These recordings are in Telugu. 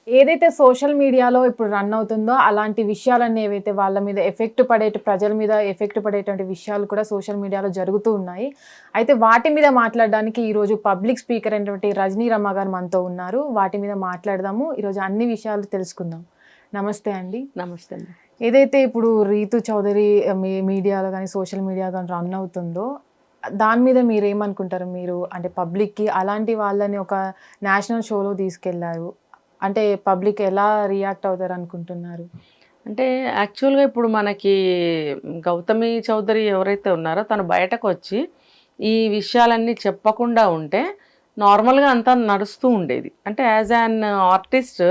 ఏదైతే సోషల్ మీడియాలో ఇప్పుడు రన్ అవుతుందో అలాంటి విషయాలన్నీ ఏవైతే వాళ్ళ మీద ప్రజల మీద ఎఫెక్ట్ పడేటువంటి విషయాలు కూడా సోషల్ మీడియాలో జరుగుతూ ఉన్నాయి. అయితే వాటి మీద మాట్లాడడానికి ఈరోజు పబ్లిక్ స్పీకర్ అయినటువంటి రజనీ రమ గారు మనతో ఉన్నారు. వాటి మీద మాట్లాడదాము. ఈరోజు అన్ని విషయాలు తెలుసుకుందాం. నమస్తే అండి. నమస్తే అండి. ఏదైతే ఇప్పుడు రీతు చౌదరి మీడియాలో కానీ సోషల్ మీడియా కానీ రన్ అవుతుందో దాని మీద మీరేమనుకుంటారు? మీరు అంటే పబ్లిక్కి అలాంటి వాళ్ళని ఒక నేషనల్ షోలో తీసుకెళ్లారు అంటే పబ్లిక్ ఎలా రియాక్ట్ అవుతారు అనుకుంటున్నారు? అంటే యాక్చువల్గా ఇప్పుడు మనకి గౌతమి చౌదరి ఎవరైతే ఉన్నారో తను బయటకు వచ్చి ఈ విషయాలన్నీ చెప్పకుండా ఉంటే నార్మల్గా అంతా నడుస్తూ ఉండేది. అంటే యాజ్ అన్ ఆర్టిస్ట్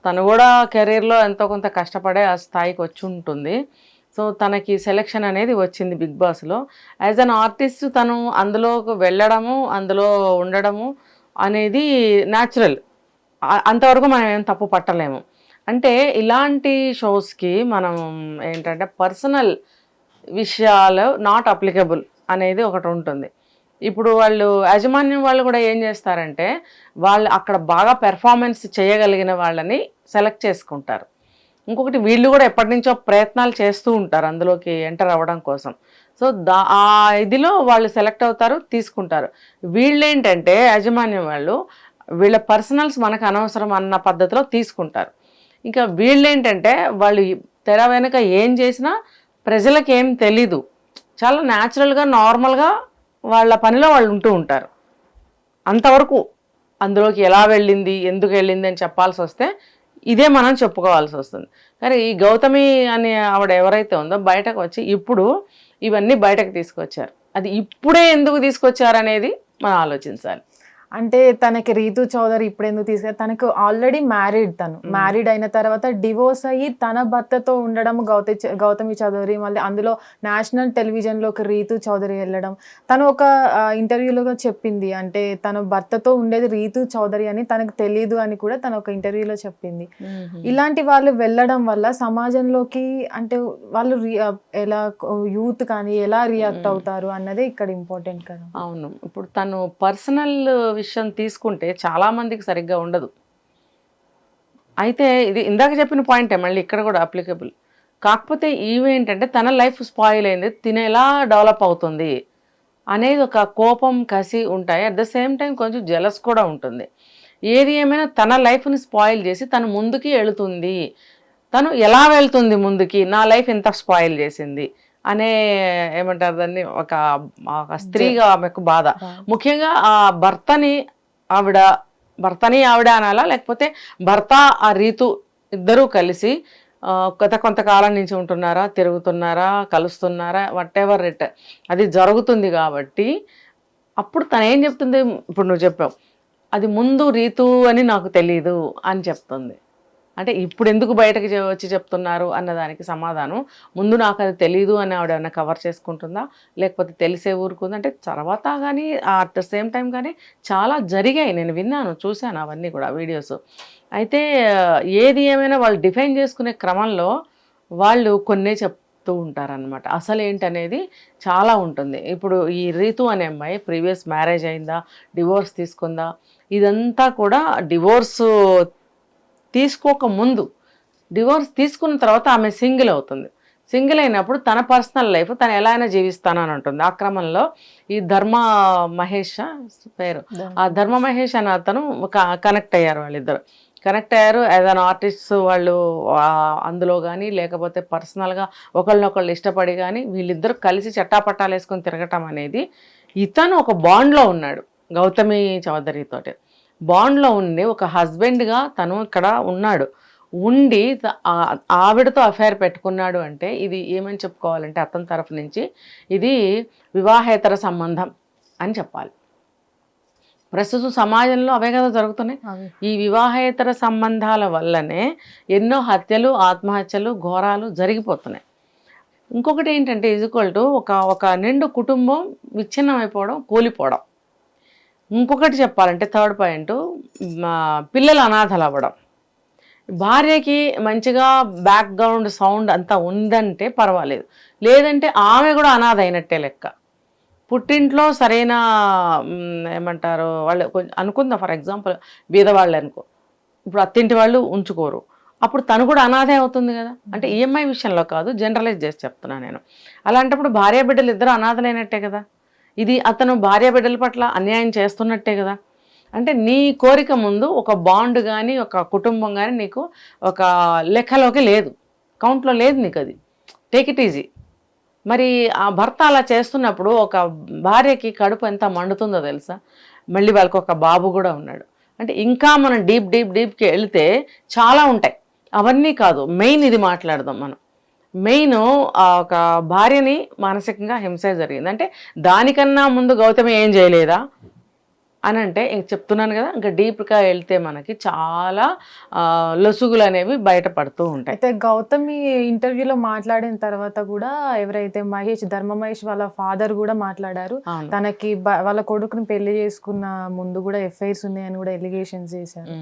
తను కూడా కెరీర్లో ఎంతో కొంత కష్టపడే ఆ స్థాయికి వచ్చి ఉంటుంది. సో తనకి సెలెక్షన్ అనేది వచ్చింది బిగ్ బాస్లో. యాజ్ అన్ ఆర్టిస్ట్ తను అందులోకి వెళ్ళడము, అందులో ఉండడము అనేది న్యాచురల్. అంతవరకు మనం ఏం తప్పు పట్టలేము. అంటే ఇలాంటి షోస్కి మనం ఏంటంటే పర్సనల్ విషయాలు నాట్ అప్లికబుల్ అనేది ఒకటి ఉంటుంది. ఇప్పుడు వాళ్ళు యాజమాన్యం వాళ్ళు కూడా ఏం చేస్తారంటే వాళ్ళు అక్కడ బాగా పెర్ఫార్మెన్స్ చేయగలిగిన వాళ్ళని సెలెక్ట్ చేసుకుంటారు. ఇంకొకటి వీళ్ళు కూడా ఎప్పటి నుంచో ప్రయత్నాలు చేస్తూ ఉంటారు అందులోకి ఎంటర్ అవ్వడం కోసం. సో ఆ ఇదిలో వాళ్ళు సెలెక్ట్ అవుతారు, తీసుకుంటారు. వీళ్ళేంటంటే యాజమాన్యం వాళ్ళు వీళ్ళ పర్సనల్స్ మనకు అనవసరం అన్న పద్ధతిలో తీసుకుంటారు. ఇంకా వీళ్ళేంటంటే వాళ్ళు తెర వెనుక ఏం చేసినా ప్రజలకు ఏం తెలీదు, చాలా న్యాచురల్గా నార్మల్గా వాళ్ళ పనిలో వాళ్ళు ఉంటూ ఉంటారు. అంతవరకు అందులోకి ఎలా వెళ్ళింది, ఎందుకు వెళ్ళింది అని చెప్పాల్సి వస్తే ఇదే మనం చెప్పుకోవాల్సి వస్తుంది. కానీ ఈ గౌతమి అనే ఆవిడ ఎవరైతే ఉందో బయటకు వచ్చి ఇప్పుడు ఇవన్నీ బయటకు తీసుకొచ్చారు. అది ఇప్పుడే ఎందుకు తీసుకొచ్చారనేది మనం ఆలోచించాలి. అంటే తనకి రీతు చౌదరి ఇప్పుడు ఎందుకు తీసుకెళ్ళి, తనకు ఆల్రెడీ మ్యారీడ్ అయిన తర్వాత డివోర్స్ అయ్యి తన భర్తతో ఉండడం గౌతమి చౌదరి, మళ్ళీ అందులో నేషనల్ టెలివిజన్లోకి రీతు చౌదరి వెళ్ళడం. తను ఒక ఇంటర్వ్యూలో చెప్పింది, అంటే తన భర్తతో ఉండేది రీతు చౌదరి అని తనకు తెలియదు అని కూడా తను ఒక ఇంటర్వ్యూలో చెప్పింది. ఇలాంటి వాళ్ళు వెళ్ళడం వల్ల సమాజంలోకి అంటే వాళ్ళు ఎలా యూత్ కానీ ఎలా రియాక్ట్ అవుతారు అన్నదే ఇక్కడ ఇంపార్టెంట్ కదా. అవును, ఇప్పుడు తను పర్సనల్ విషయం తీసుకుంటే చాలామందికి సరిగ్గా ఉండదు. అయితే ఇది ఇందాక చెప్పిన పాయింటే మళ్ళీ ఇక్కడ కూడా అప్లికబుల్. కాకపోతే ఇవేంటంటే తన లైఫ్ స్పాయిల్ అయింది, తినేలా డెవలప్ అవుతుంది అనేది ఒక కోపం, కసి ఉంటాయి. అట్ ద సేమ్ టైం కొంచెం జెలస్ కూడా ఉంటుంది. ఏది ఏమైనా తన లైఫ్ని స్పాయిల్ చేసి తను ముందుకి వెళుతుంది. తను ఎలా వెళ్తుంది ముందుకి, నా లైఫ్ ఎంత స్పాయిల్ చేసింది అనే ఏమంటారు దాన్ని, ఒక స్త్రీగా ఆమెకు బాధ. ముఖ్యంగా ఆ భర్తని ఆవిడ అనాలా, లేకపోతే భర్త ఆ రీతు ఇద్దరూ కలిసి కొంతకాలం నుంచి ఉంటున్నారా, తిరుగుతున్నారా, కలుస్తున్నారా, వాట్ ఎవర్ ఇట్, అది జరుగుతుంది. కాబట్టి అప్పుడు తను ఏం చెప్తుంది, ఇప్పుడు నువ్వు చెప్పావు అది ముందు రీతు అని నాకు తెలీదు అని చెప్తుంది. అంటే ఇప్పుడు ఎందుకు బయటకు వచ్చి చెప్తున్నారు అన్నదానికి సమాధానం, ముందు నాకు అది తెలీదు అని ఆవిడ ఏమైనా కవర్ చేసుకుంటుందా, లేకపోతే తెలిసే ఊరుకుందా అంటే తర్వాత కానీ అట్ ద సేమ్ టైం కానీ చాలా జరిగాయి. నేను విన్నాను, చూశాను అవన్నీ కూడా వీడియోస్. అయితే ఏది ఏమైనా వాళ్ళు డిఫైన్ చేసుకునే క్రమంలో వాళ్ళు కొన్నే చెప్తూ ఉంటారనమాట. అసలు ఏంటనేది చాలా ఉంటుంది. ఇప్పుడు ఈ రీతు అనే అమ్మాయి ప్రీవియస్ మ్యారేజ్ అయిందా, డివోర్స్ తీసుకుందా, ఇదంతా కూడా డివోర్స్ తీసుకోకముందు, డివోర్స్ తీసుకున్న తర్వాత ఆమె సింగిల్ అవుతుంది. సింగిల్ అయినప్పుడు తన పర్సనల్ లైఫ్ తను ఎలా అయినా జీవిస్తానని అంటుంది. ఆ క్రమంలో ఈ ధర్మ మహేష్ పేరు, ఆ ధర్మ మహేష్ అనే అతను కనెక్ట్ అయ్యారు. వాళ్ళిద్దరు కనెక్ట్ అయ్యారు యాజ్ అన్ ఆర్టిస్ట్. వాళ్ళు అందులో కానీ లేకపోతే పర్సనల్గా ఒకళ్ళనొకళ్ళు ఇష్టపడి కానీ వీళ్ళిద్దరు కలిసి చట్టాపట్టాలు వేసుకొని తిరగటం అనేది, ఇతను ఒక బాండ్లో ఉన్నాడు గౌతమి చౌదరితోటి. బాండ్లో ఉండి ఒక హస్బెండ్గా తను ఇక్కడ ఉన్నాడు, ఉండి ఆవిడతో అఫైర్ పెట్టుకున్నాడు అంటే ఇది ఏమని చెప్పుకోవాలంటే అతని తరఫు నుంచి ఇది వివాహేతర సంబంధం అని చెప్పాలి. ప్రస్తుతం సమాజంలో అవే కదా జరుగుతున్నాయి. ఈ వివాహేతర సంబంధాల వల్లనే ఎన్నో హత్యలు, ఆత్మహత్యలు, ఘోరాలు జరిగిపోతున్నాయి. ఇంకొకటి ఏంటంటే ఈక్వల్ టు ఒక నిండు కుటుంబం విచ్ఛిన్నం అయిపోవడం, కూలిపోవడం. ఇంకొకటి చెప్పాలంటే థర్డ్ పాయింట్, పిల్లలు అనాథలు అవ్వడం. భార్యకి మంచిగా బ్యాక్గ్రౌండ్ సౌండ్ అంతా ఉందంటే పర్వాలేదు, లేదంటే ఆమె కూడా అనాథ అయినట్టే లెక్క. పుట్టింట్లో సరైన ఏమంటారు వాళ్ళు అనుకుందాం, ఫర్ ఎగ్జాంపుల్ బీదవాళ్ళు అనుకో, ఇప్పుడు అత్తింటి వాళ్ళు ఉంచుకోరు, అప్పుడు తను కూడా అనాథే అవుతుంది కదా. అంటే ఈఎంఐ విషయంలో కాదు, జనరలైజ్ చేసి చెప్తున్నా నేను. అలాంటప్పుడు భార్యాబిడ్డలు ఇద్దరు అనాథలైనట్టే కదా. ఇది అతను భార్యాబిడ్డల పట్ల అన్యాయం చేస్తున్నట్టే కదా. అంటే నీ కోరిక ముందు ఒక బాండ్ కానీ ఒక కుటుంబం కానీ నీకు ఒక లెక్కలోకి లేదు, కౌంట్లో లేదు నీకు. అది టేక్ ఇట్ ఈజీ. మరి ఆ భర్త అలా చేస్తున్నప్పుడు ఒక భార్యకి కడుపు ఎంత మండుతుందో తెలుసా. మళ్ళీ వాళ్ళకి ఒక బాబు కూడా ఉన్నాడు. అంటే ఇంకా మనం డీప్కి వెళితే చాలా ఉంటాయి. అవన్నీ కాదు, మెయిన్ ఇది మాట్లాడదాం మనం. మెయిన్ ఒక భార్యని మానసికంగా హింస జరిగింది అంటే దానికన్నా ముందు గౌతమి ఏం చేయలేదా అని అంటే చెప్తున్నాను కదా. ఇంకా డీప్గా వెళ్తే మనకి చాలా లొసుగులు అనేవి బయటపడుతూ ఉంటాయి. అయితే గౌతమి ఇంటర్వ్యూలో మాట్లాడిన తర్వాత కూడా ఎవరైతే ధర్మ మహేష్ వాళ్ళ ఫాదర్ కూడా మాట్లాడారు. తనకి వాళ్ళ కొడుకుని పెళ్లి చేసుకున్న ముందు కూడా ఎఫ్ఐఆర్స్ ఉన్నాయని కూడా ఎలిగేషన్స్ చేశారు.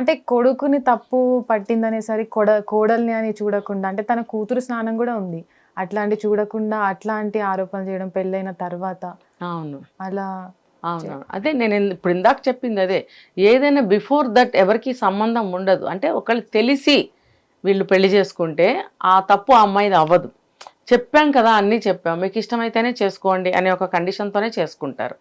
అంటే కొడుకుని తప్పు పట్టిందనేసరి కోడల్ని అని చూడకుండా, అంటే తన కూతురు స్నానం కూడా ఉంది, అట్లాంటి చూడకుండా అట్లాంటి ఆరోపణలు చేయడం పెళ్ళైన తర్వాత. అవును, అలా అవును. అదే నేను ఇప్పుడు ఇందాక చెప్పింది అదే. ఏదైనా బిఫోర్ దట్ ఎవరికి సంబంధం ఉండదు. అంటే ఒకళ్ళు తెలిసి వీళ్ళు పెళ్లి చేసుకుంటే ఆ తప్పు ఆ అమ్మాయిది అవ్వదు. చెప్పాం కదా, అన్నీ చెప్పాం, మీకు ఇష్టమైతేనే చేసుకోండి అనే ఒక కండిషన్తోనే చేసుకుంటారు.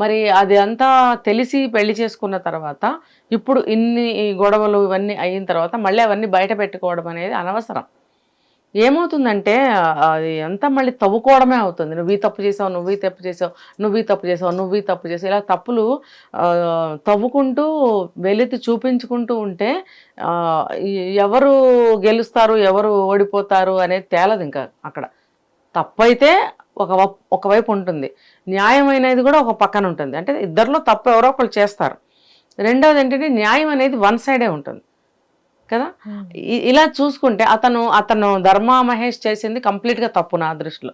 మరి అది అంతా తెలిసి పెళ్లి చేసుకున్న తర్వాత ఇప్పుడు ఇన్ని గొడవలు ఇవన్నీ అయిన తర్వాత మళ్ళీ అవన్నీ బయట పెట్టుకోవడం అనేది అనవసరం. ఏమవుతుందంటే అది అంతా మళ్ళీ తవ్వుకోవడమే అవుతుంది. నువ్వు ఈ తప్పు చేసావు, నువ్వు ఈ తప్పు చేసావు, నువ్వు ఈ తప్పు చేసావు, నువ్వు ఈ తప్పు చేసావు, ఇలా తప్పులు తవ్వుకుంటూ వెలితి చూపించుకుంటూ ఉంటే ఎవరు గెలుస్తారు ఎవరు ఓడిపోతారు అనేది తేలదు. ఇంకా అక్కడ తప్పైతే ఒకవైపు ఉంటుంది, న్యాయం అనేది కూడా ఒక పక్కన ఉంటుంది. అంటే ఇద్దరిలో తప్పు ఎవరో ఒకళ్ళు చేస్తారు. రెండవది ఏంటంటే న్యాయం అనేది వన్ సైడే ఉంటుంది కదా. ఇలా చూసుకుంటే అతను ధర్మ మహేష్ చేసింది కంప్లీట్గా తప్పు నా దృష్టిలో.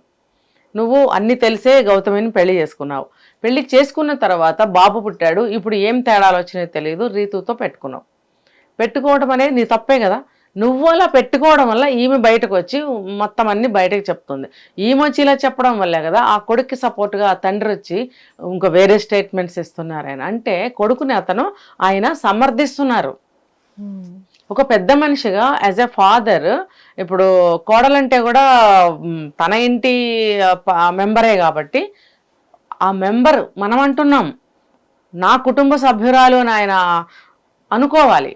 నువ్వు అన్ని తెలిసే గౌతమిని పెళ్లి చేసుకున్నావు, పెళ్లి చేసుకున్న తర్వాత బాబు పుట్టాడు, ఇప్పుడు ఏం తేడాలు వచ్చినాయో తెలియదు, రీతుతో పెట్టుకోవడం అనేది నీ తప్పే కదా. నువ్వు అలా పెట్టుకోవడం వల్ల ఈమె బయటకు వచ్చి మొత్తం అన్ని బయటకు చెప్తుంది. ఈమె వచ్చి ఇలా చెప్పడం వల్లే కదా ఆ కొడుక్కి సపోర్ట్గా ఆ తండ్రి వచ్చి ఇంకా వేరే స్టేట్మెంట్స్ ఇస్తున్నారు. అంటే కొడుకుని ఆయన సమర్థిస్తున్నారు. ఒక పెద్ద మనిషిగా యాజ్ ఎ ఫాదర్, ఇప్పుడు కోడలంటే కూడా తన ఇంటి మెంబరే కాబట్టి ఆ మెంబర్ మనం అంటున్నాం నా కుటుంబ సభ్యురాలు అని ఆయన అనుకోవాలి.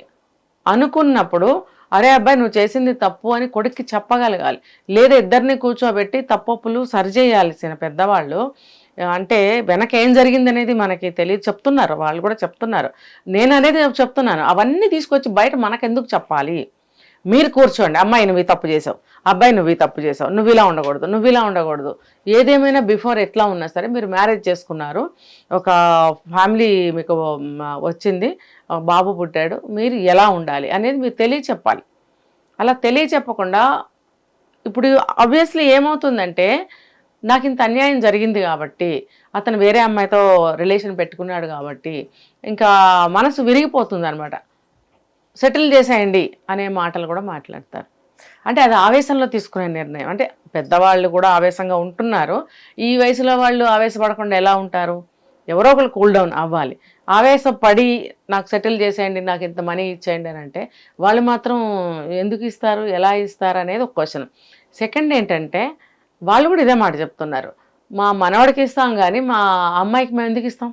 అనుకున్నప్పుడు అరే అబ్బాయి నువ్వు చేసింది తప్పు అని కొడుక్కి చెప్పగలగాలి. లేదా ఇద్దరిని కూర్చోబెట్టి తప్పులు సరిచేయాల్సిన పెద్దవాళ్ళు. అంటే వెనక ఏం జరిగింది అనేది మనకి తెలియదు, చెప్తున్నారు వాళ్ళు కూడా చెప్తున్నారు. నేను అనేది చెప్తున్నాను, అవన్నీ తీసుకొచ్చి బయట మనకెందుకు చెప్పాలి. మీరు కూర్చోండి, అమ్మాయి నువ్వు ఈ తప్పు చేసావు, అబ్బాయి నువ్వు ఈ తప్పు చేసావు, నువ్వు ఇలా ఉండకూడదు, నువ్వు ఇలా ఉండకూడదు. ఏదేమైనా బిఫోర్ ఎట్లా ఉన్నా సరే మీరు మ్యారేజ్ చేసుకున్నారు, ఒక ఫ్యామిలీ మీకు వచ్చింది, బాబు పుట్టాడు, మీరు ఎలా ఉండాలి అనేది మీరు తెలియచెప్పాలి. అలా తెలియచెప్పకుండా ఇప్పుడు ఆబ్వియస్లీ ఏమవుతుందంటే నాకు ఇంత అన్యాయం జరిగింది కాబట్టి, అతను వేరే అమ్మాయితో రిలేషన్ పెట్టుకున్నాడు కాబట్టి ఇంకా మనసు విరిగిపోతుంది అనమాట. సెటిల్ చేసేయండి అనే మాటలు కూడా మాట్లాడతారు. అంటే అది ఆవేశంలో తీసుకునే నిర్ణయం. అంటే పెద్దవాళ్ళు కూడా ఆవేశంగా ఉంటున్నారు, ఈ వయసులో వాళ్ళు ఆవేశపడకుండా ఎలా ఉంటారు? ఎవరో ఒకరు కూల్ డౌన్ అవ్వాలి. ఆవేశపడి నాకు సెటిల్ చేసేయండి, నాకు ఇంత మనీ ఇచ్చేయండి అని అంటే వాళ్ళు మాత్రం ఎందుకు ఇస్తారు, ఎలా ఇస్తారు అనేది ఒక క్వశ్చన్. సెకండ్ ఏంటంటే వాళ్ళు కూడా ఇదే మాట చెప్తున్నారు, మా మనవడికి ఇస్తాం కానీ మా అమ్మాయికి మేము ఎందుకు ఇస్తాం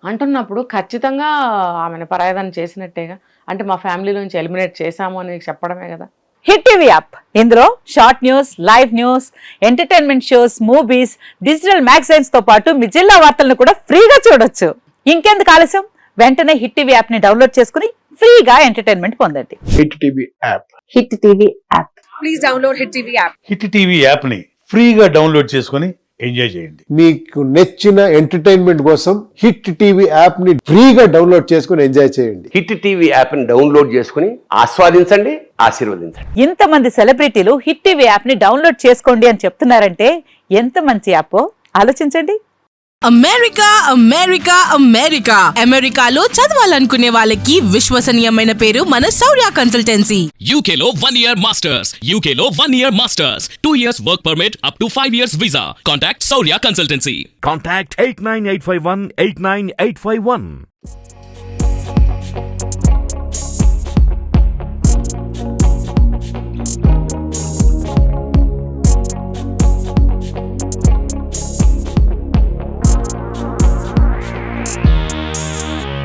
అంటున్నప్పుడు ఖచ్చితంగా ఆమెను పరాయదానం చేసినట్టేగా. అంటే మా ఫ్యామిలీ నుంచి ఎలిమినేట్ చేశాము అని చెప్పడమే కదా. హిట్ టీవీ యాప్, ఇందులో short news, live news, entertainment shows, movies, digital magazines తో పాటు మీ జిల్లా వార్తలను కూడా ఫ్రీగా చూడొచ్చు. ఇంకెందుకు ఆలస్యం, వెంటనే హిట్ టీవీ యాప్ ని డౌన్లోడ్ చేసుకుని ఫ్రీగా ఎంటర్టైన్మెంట్ పొందండి. Hit TV app, hit TV app, please download hit TV app. Hit TV app ని ఫ్రీగా డౌన్లోడ్ చేసుకొని ఎంజాయ్ చేయండి. మీకు నచ్చిన ఎంటర్టైన్మెంట్ కోసం హిట్ టీవీ యాప్ ని ఫ్రీగా డౌన్లోడ్ చేసుకొని ఎంజాయ్ చేయండి. హిట్ టీవీ యాప్ ని డౌన్లోడ్ చేసుకుని ఆస్వాదించండి, ఆశీర్వదించండి. ఇంతమంది సెలబ్రిటీలు హిట్ టీవీ యాప్ ని డౌన్లోడ్ చేసుకోండి అని చెప్తున్నారంటే ఎంత మంచి యాప్ ఆలోచించండి. అమెరికా అమెరికా అమెరికా అమెరికాలో చదవాలనుకునే వాళ్ళకి విశ్వసనీయమైన పేరు మన శౌర్య కన్సల్టెన్సీ. UK లో 1 year masters, UK లో 1 year masters, 2 years work permit up to 5 years visa. Contact Saurya Consultancy. Contact 89851 89851.